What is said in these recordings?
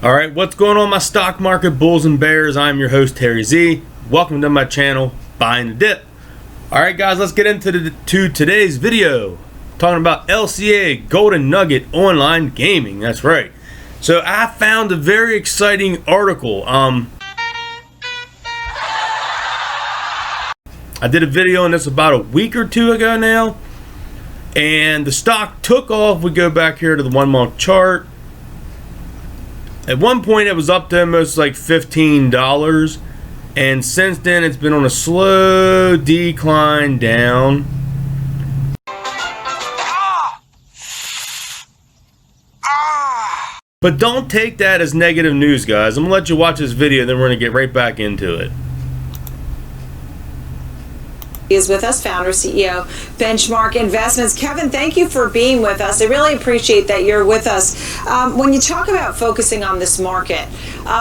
Alright, what's going on my stock market bulls and bears? I'm your host Terry Z. Welcome to my channel, Buying the Dip. Alright guys, let's get into today's video. Talking about LCA, Golden Nugget Online Gaming. That's right. So I found a very exciting article. I did a video on this about a week or two ago now. And the stock took off. We go back here to the 1 month chart. At one point it was up to almost like $15, and since then it's been on a slow decline down. But don't take that as negative news, guys. I'm gonna let you watch this video, then we're gonna get right back into it. He is with us, founder, CEO, Benchmark Investments. Kevin, thank you for being with us. I really appreciate that you're with us. When you talk about focusing on this market,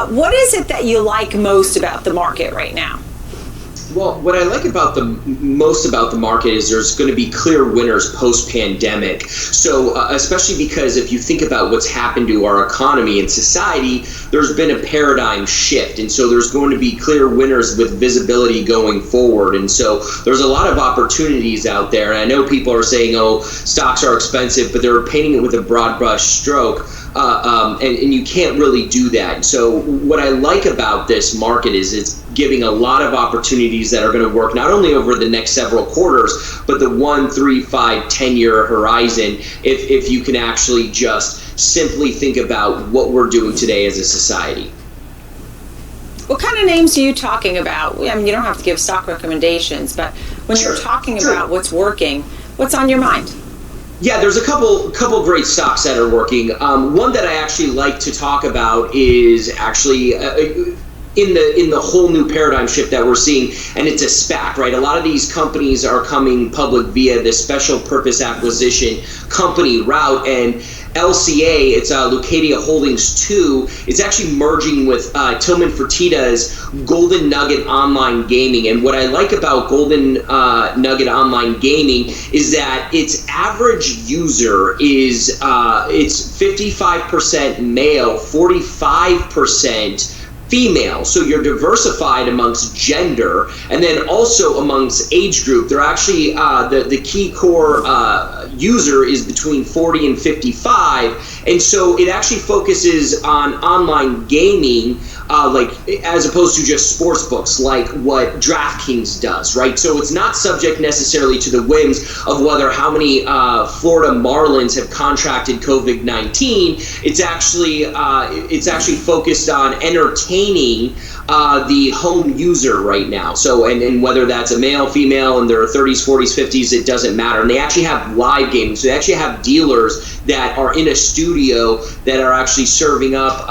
what is it that you like most about the market right now? Well, what I like most about the market is there's going to be clear winners post-pandemic. So especially because if you think about what's happened to our economy and society, there's been a paradigm shift. And so there's going to be clear winners with visibility going forward. And so there's a lot of opportunities out there. And I know people are saying, oh, stocks are expensive, but they're painting it with a broad brush stroke. And you can't really do that. So what I like about this market is it's giving a lot of opportunities that are going to work not only over the next several quarters, but the 1, 3, 5, 10-year horizon, if you can actually just simply think about what we're doing today as a society. What kind of names are you talking about? I mean, you don't have to give stock recommendations, but when you're talking about what's working, what's on your mind? Yeah, there's a couple great stocks that are working. One that I actually like to talk about is actually in the whole new paradigm shift that we're seeing, and it's a SPAC, right? A lot of these companies are coming public via the special purpose acquisition company route, and LCA, it's Lucadia Holdings 2, is actually merging with Tillman Fertitta's Golden Nugget Online Gaming. And what I like about Golden Nugget Online Gaming is that its average user is it's 55% male, 45% female. So you're diversified amongst gender and then also amongst age group. They're actually the key core user is between 40 and 55, and so it actually focuses on online gaming like as opposed to just sports books like what DraftKings does, right? So it's not subject necessarily to the whims of whether how many Florida Marlins have contracted COVID-19. It's actually focused on entertaining the home user right now. So and whether that's a male, female, in their 30s, 40s, 50s, it doesn't matter. And they actually have live gaming. So they actually have dealers that are in a studio that are actually serving up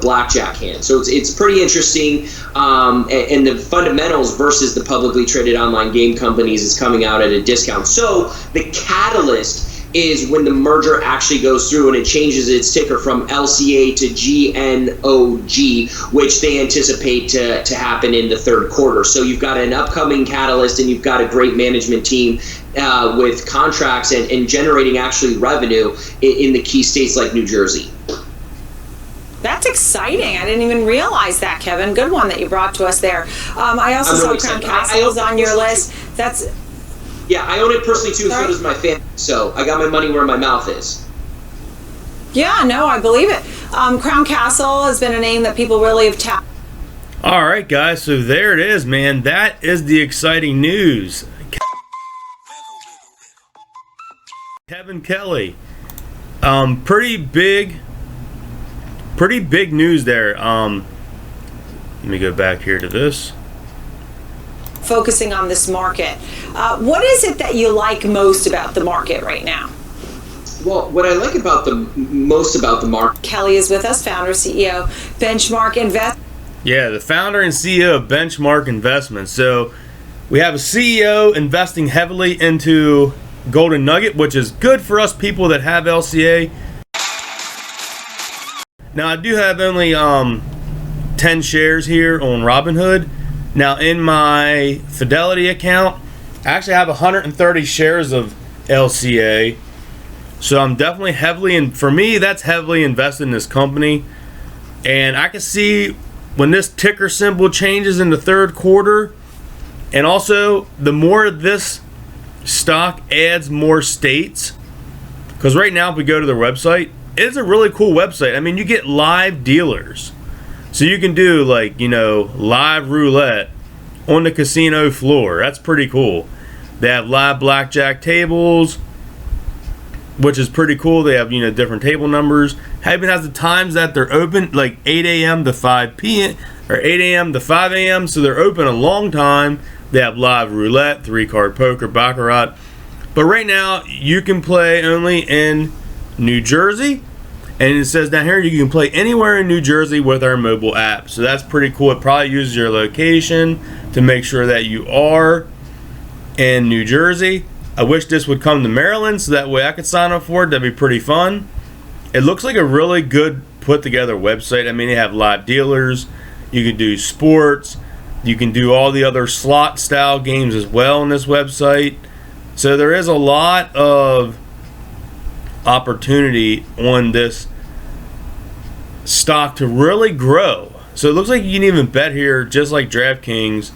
blackjack hands. So it's pretty interesting. And the fundamentals versus the publicly traded online game companies is coming out at a discount. So the catalyst is when the merger actually goes through and it changes its ticker from LCA to GNOG, which they anticipate to happen in the third quarter. So you've got an upcoming catalyst and you've got a great management team with contracts and generating actually revenue in the key states like New Jersey. That's exciting. I didn't even realize that, Kevin. Good one that you brought to us there. I also saw Crown Castle was on your list. Yeah, I own it personally too, so does my family. So I got my money where my mouth is. Yeah, no, I believe it. Crown Castle has been a name that people really have tapped. All right, guys, so there it is, man. That is the exciting news. Kevin Kelly, pretty big news there. Let me go back here to this. Focusing on this market, what is it that you like most about the market right now? Well, what I like most about the market. Kelly is with us, founder, CEO, Benchmark Invest. Yeah, the founder and CEO of Benchmark Investments. So we have a CEO investing heavily into Golden Nugget, which is good for us people that have LCA. Now I do have only 10 shares here on Robinhood. Now in my Fidelity account, I actually have 130 shares of LCA. So I'm definitely for me, that's heavily invested in this company. And I can see when this ticker symbol changes in the third quarter, and also the more this stock adds more states, because right now if we go to their website, it's a really cool website. I mean, you get live dealers, so you can do like, you know, live roulette on the casino floor. That's pretty cool. They have live blackjack tables, which is pretty cool. They have, you know, different table numbers. Even has the times that they're open, like 8 a.m. to 5 p.m. or 8 a.m. to 5 a.m. So they're open a long time. They have live roulette, 3-card poker, baccarat. But right now, you can play only in New Jersey. And it says down here, you can play anywhere in New Jersey with our mobile app. So that's pretty cool. It probably uses your location to make sure that you are in New Jersey. I wish this would come to Maryland so that way I could sign up for it. That'd be pretty fun. It looks like a really good put together website. I mean, they have live dealers. You can do sports. You can do all the other slot style games as well on this website. So there is a lot of opportunity on this stock to really grow. So it looks like you can even bet here, just like DraftKings,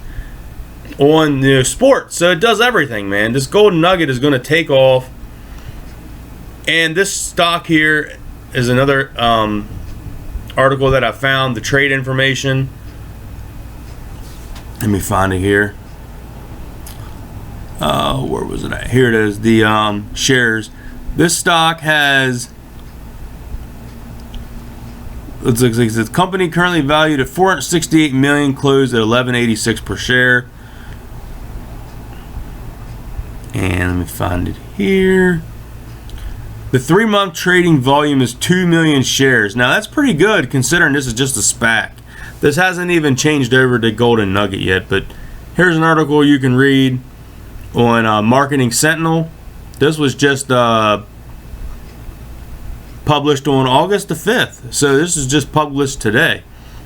on, you know, sports. So it does everything, man. This golden nugget is going to take off. And this stock here is another article that I found, the trade information. Let me find it here. Where was it at? Here it is. The shares. This stock has, it looks like the company currently valued at $468 million, closed at $11.86 per share. And let me find it here. The 3-month trading volume is 2 million shares. Now that's pretty good considering this is just a SPAC. This hasn't even changed over to Golden Nugget yet, but here's an article you can read on Marketing Sentinel. This was just published on August the 5th. So this is just published today.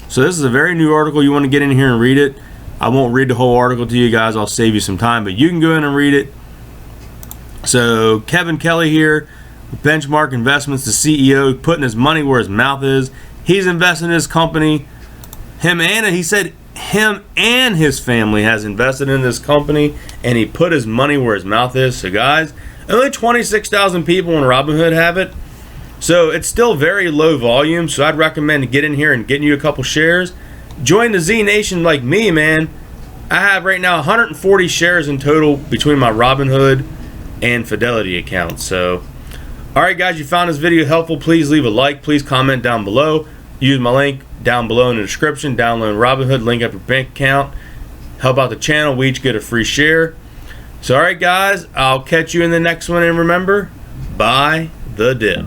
So this is a very new article. You want to get in here and read it. I won't read the whole article to you guys. I'll save you some time, but you can go in and read it. So Kevin Kelly here, Benchmark Investments, the CEO, putting his money where his mouth is. He's invested in his company. He said him and his family has invested in this company, and he put his money where his mouth is. So guys, only 26,000 people on Robinhood have it. So it's still very low volume. So I'd recommend getting in here and getting you a couple shares. Join the Z Nation like me, man. I have right now 140 shares in total between my Robinhood and Fidelity account. So, all right, guys, you found this video helpful. Please leave a like. Please comment down below. Use my link down below in the description. Download Robinhood, link up your bank account. Help out the channel. We each get a free share. So, all right, guys, I'll catch you in the next one. And remember, buy the dip.